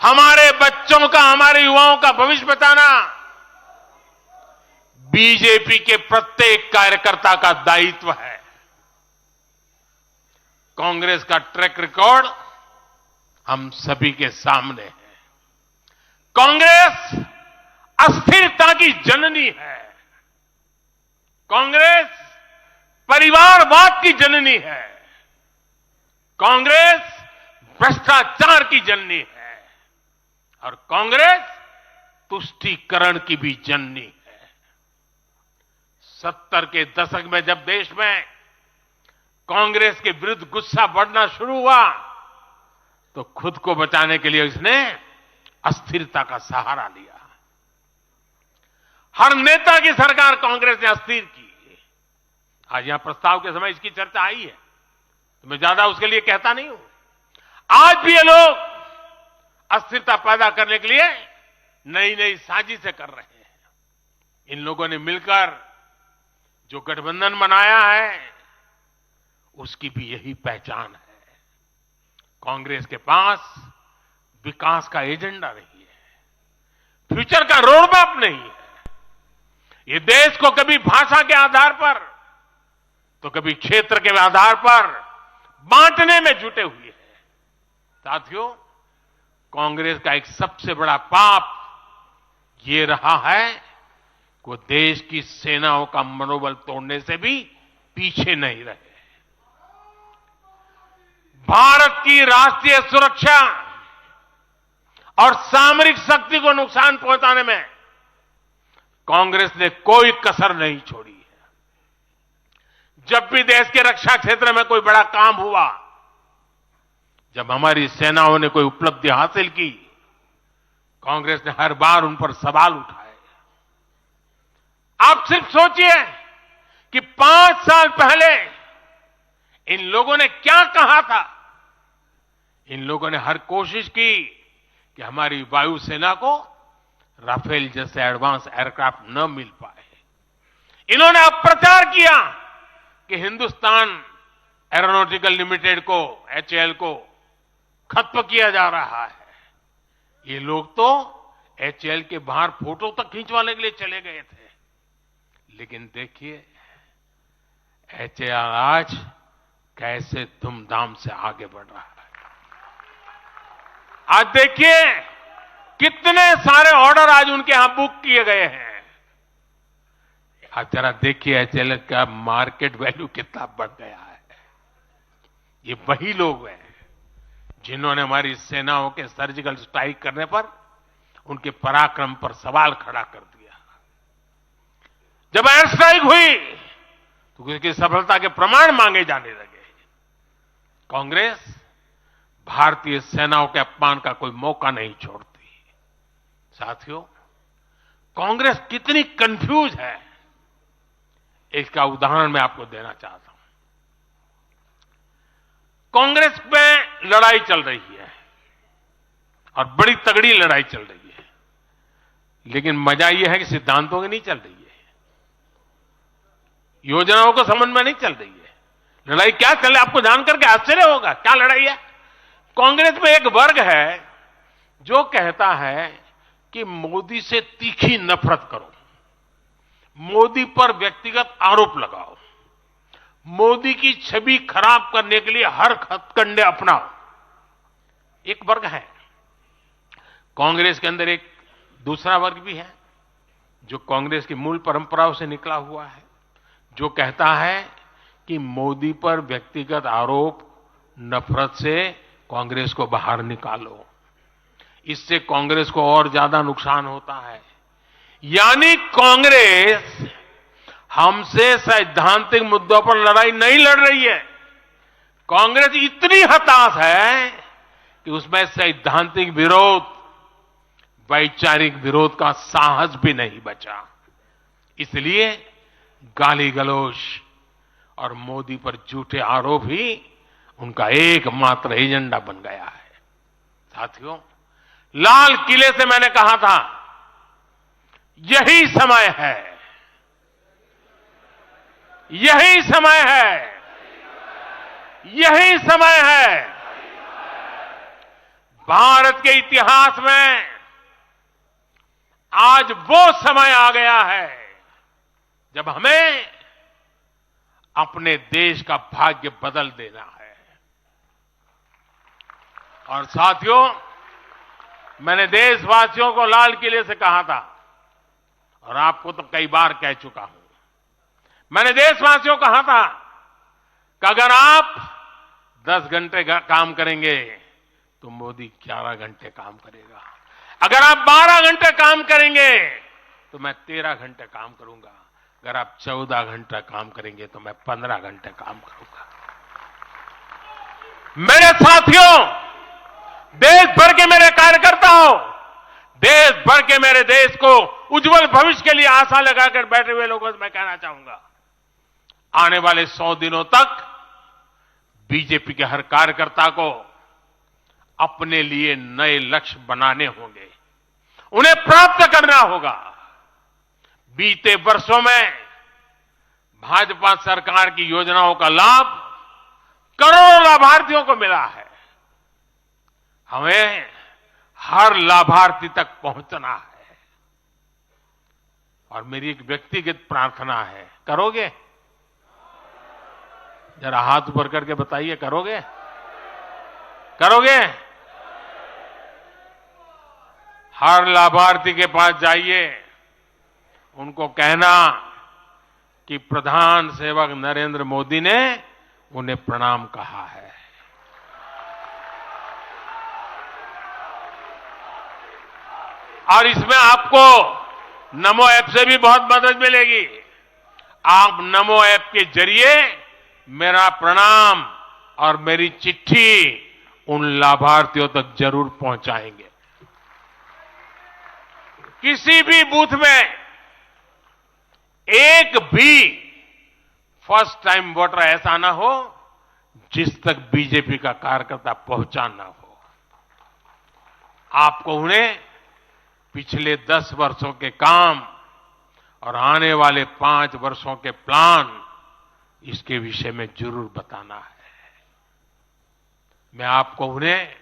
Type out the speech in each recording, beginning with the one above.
हमारे बच्चों का, हमारे युवाओं का भविष्य बचाना बीजेपी के प्रत्येक कार्यकर्ता का दायित्व है। कांग्रेस का ट्रैक रिकॉर्ड हम सभी के सामने है। कांग्रेस अस्थिरता की जननी है। कांग्रेस परिवारवाद की जननी है। कांग्रेस भ्रष्टाचार की जननी है और कांग्रेस तुष्टीकरण की भी जननी है। 70 के दशक में जब देश में कांग्रेस के विरुद्ध गुस्सा बढ़ना शुरू हुआ तो खुद को बचाने के लिए इसने अस्थिरता का सहारा लिया। हर नेता की सरकार कांग्रेस ने अस्थिर की। आज यहां प्रस्ताव के समय इसकी चर्चा आई है तो मैं ज्यादा उसके लिए कहता नहीं हूं। आज भी ये लोग अस्थिरता पैदा करने के लिए नई नई साजिशें कर रहे हैं। इन लोगों ने मिलकर जो गठबंधन बनाया है उसकी भी यही पहचान है। कांग्रेस के पास विकास का एजेंडा नहीं है, फ्यूचर का रोड मैप नहीं है। ये देश को कभी भाषा के आधार पर तो कभी क्षेत्र के आधार पर बांटने में जुटे हुए हैं। साथियों, कांग्रेस का एक सबसे बड़ा पाप ये रहा है कि वो देश की सेनाओं का मनोबल तोड़ने से भी पीछे नहीं रहे। भारत की राष्ट्रीय सुरक्षा और सामरिक शक्ति को नुकसान पहुंचाने में कांग्रेस ने कोई कसर नहीं छोड़ी है। जब भी देश के रक्षा क्षेत्र में कोई बड़ा काम हुआ, जब हमारी सेनाओं ने कोई उपलब्धि हासिल की, कांग्रेस ने हर बार उन पर सवाल उठाए। आप सिर्फ सोचिए कि 5 साल पहले इन लोगों ने क्या कहा था। इन लोगों ने हर कोशिश की कि हमारी वायुसेना को राफेल जैसे एडवांस एयरक्राफ्ट न मिल पाए। इन्होंने अप्रचार किया कि हिंदुस्तान एरोनॉटिकल लिमिटेड को, HAL को खत्म किया जा रहा है। ये लोग तो HAL के बाहर फोटो तक खींचवाने के लिए चले गए थे। लेकिन देखिए HAL आज कैसे धूमधाम से आगे बढ़ रहा है। आज देखिए कितने सारे ऑर्डर आज उनके यहां बुक किए गए हैं। आज जरा देखिए HAL का मार्केट वैल्यू कितना बढ़ गया है। ये वही लोग हैं जिन्होंने हमारी सेनाओं के सर्जिकल स्ट्राइक करने पर उनके पराक्रम पर सवाल खड़ा कर दिया। जब एयर स्ट्राइक हुई तो उसकी सफलता के प्रमाण मांगे जाने लगे। कांग्रेस भारतीय सेनाओं के अपमान का कोई मौका नहीं छोड़ती। साथियों, कांग्रेस कितनी कंफ्यूज है इसका उदाहरण मैं आपको देना चाहता हूं। कांग्रेस में लड़ाई चल रही है और बड़ी तगड़ी लड़ाई चल रही है, लेकिन मजा यह है कि सिद्धांतों की नहीं चल रही है, योजनाओं को समझ में नहीं चल रही है। लड़ाई क्या चल रही है आपको जानकर के आश्चर्य होगा। क्या लड़ाई है? कांग्रेस में एक वर्ग है जो कहता है कि मोदी से तीखी नफरत करो, मोदी पर व्यक्तिगत आरोप लगाओ, मोदी की छवि खराब करने के लिए हर हथकंडे अपनाओ। एक वर्ग है। कांग्रेस के अंदर एक दूसरा वर्ग भी है जो कांग्रेस की मूल परंपराओं से निकला हुआ है, जो कहता है कि मोदी पर व्यक्तिगत आरोप, नफरत से कांग्रेस को बाहर निकालो, इससे कांग्रेस को और ज्यादा नुकसान होता है। यानी कांग्रेस हमसे सैद्धांतिक मुद्दों पर लड़ाई नहीं लड़ रही है। कांग्रेस इतनी हताश है कि उसमें सैद्धांतिक विरोध, वैचारिक विरोध का साहस भी नहीं बचा। इसलिए गाली गलौज और मोदी पर झूठे आरोप ही उनका एकमात्र एजेंडा बन गया है। साथियों, लाल किले से मैंने कहा था यही समय है, यही समय है, यही समय है भारत के इतिहास में आज वो समय आ गया है जब हमें अपने देश का भाग्य बदल देना है। और साथियों, मैंने देशवासियों को लाल किले से कहा था और आपको तो कई बार कह चुका हूं। मैंने देशवासियों को कहा था कि अगर आप 10 घंटे काम करेंगे तो मोदी 11 घंटे काम करेगा। अगर आप 12 घंटे काम करेंगे तो मैं 13 घंटे काम करूंगा। अगर आप 14 घंटा काम करेंगे तो मैं 15 घंटे काम करूंगा। मेरे साथियों, देश भर के मेरे कार्यकर्ताओं, देश भर के मेरे देश को उज्जवल भविष्य के लिए आशा लगाकर बैठे हुए लोगों से मैं कहना चाहूंगा, आने वाले 100 दिनों तक बीजेपी के हर कार्यकर्ता को अपने लिए नए लक्ष्य बनाने होंगे, उन्हें प्राप्त करना होगा। बीते वर्षों में भाजपा सरकार की योजनाओं का लाभ करोड़ों लाभार्थियों को मिला है। हमें हर लाभार्थी तक पहुंचना है। और मेरी एक व्यक्तिगत प्रार्थना है, करोगे? जरा हाथ ऊपर करके बताइए, करोगे? करोगे? हर लाभार्थी के पास जाइए, उनको कहना कि प्रधान सेवक नरेंद्र मोदी ने उन्हें प्रणाम कहा है। और इसमें आपको नमो ऐप से भी बहुत मदद मिलेगी। आप नमो ऐप के जरिए मेरा प्रणाम और मेरी चिट्ठी उन लाभार्थियों तक जरूर पहुंचाएंगे। किसी भी बूथ में एक भी फर्स्ट टाइम वोटर ऐसा ना हो जिस तक बीजेपी का कार्यकर्ता पहुंचा ना हो। आपको उन्हें पिछले 10 वर्षों के काम और आने वाले 5 वर्षों के प्लान, इसके विषय में जरूर बताना है। मैं आपको उन्हें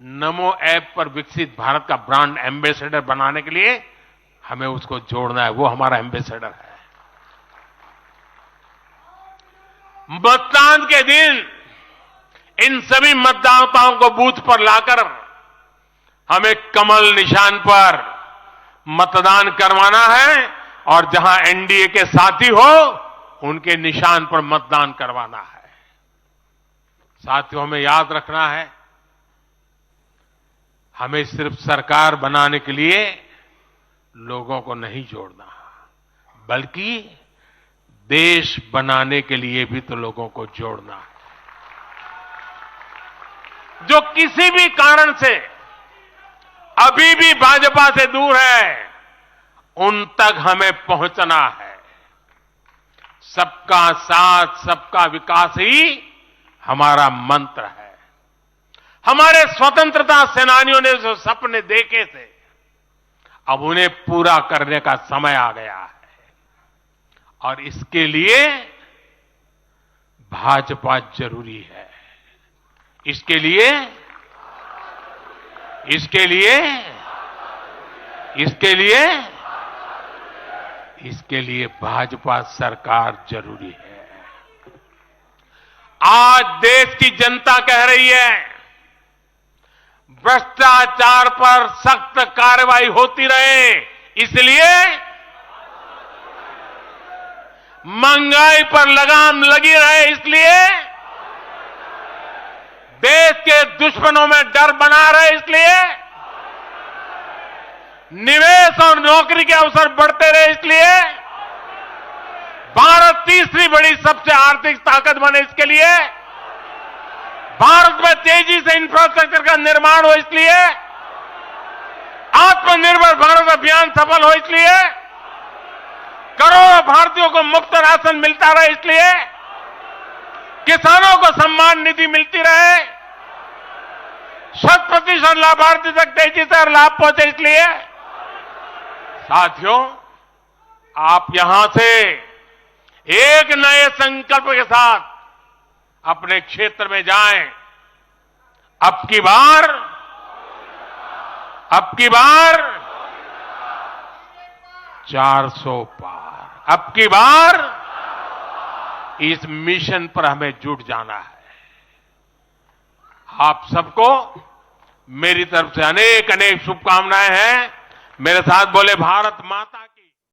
नमो ऐप पर विकसित भारत का ब्रांड एम्बेसडर बनाने के लिए हमें उसको जोड़ना है। वो हमारा एम्बेसडर है। मतदान के दिन इन सभी मतदाताओं को बूथ पर लाकर हमें कमल निशान पर मतदान करवाना है और जहां एनडीए के साथी हो उनके निशान पर मतदान करवाना है। साथियों, हमें याद रखना है, हमें सिर्फ सरकार बनाने के लिए लोगों को नहीं जोड़ना, बल्कि देश बनाने के लिए भी तो लोगों को जोड़ना है। जो किसी भी कारण से अभी भी भाजपा से दूर है, उन तक हमें पहुंचना है। सबका साथ, सबका विकास ही हमारा मंत्र है। हमारे स्वतंत्रता सेनानियों ने जो सपने देखे थे, अब उन्हें पूरा करने का समय आ गया है। और इसके लिए भाजपा जरूरी है। इसके लिए भाजपा सरकार जरूरी है। आज देश की जनता कह रही है, भ्रष्टाचार पर सख्त कार्रवाई होती रहे, इसलिए महंगाई पर लगाम लगी रहे, इसलिए देश के दुश्मनों में डर बना रहे, इसलिए निवेश और नौकरी के अवसर बढ़ते रहे, इसलिए भारत तीसरी बड़ी सबसे आर्थिक ताकत बने, इसके लिए भारत में तेजी से इंफ्रास्ट्रक्चर का निर्माण हो, इसलिए आत्मनिर्भर भारत अभियान सफल हो, इसलिए करोड़ों भारतीयों को मुफ्त राशन मिलता रहे, इसलिए किसानों को सम्मान निधि मिलती रहे, 100% लाभार्थी तक तेजी से लाभ पहुंचे, इसलिए साथियों, आप यहां से एक नए संकल्प के साथ अपने क्षेत्र में जाएं। अब की बार अब की बार 400 पार। अब की बार इस मिशन पर हमें जुट जाना है। आप सबको मेरी तरफ से अनेक अनेक शुभकामनाएं हैं। मेरे साथ बोले भारत माता की।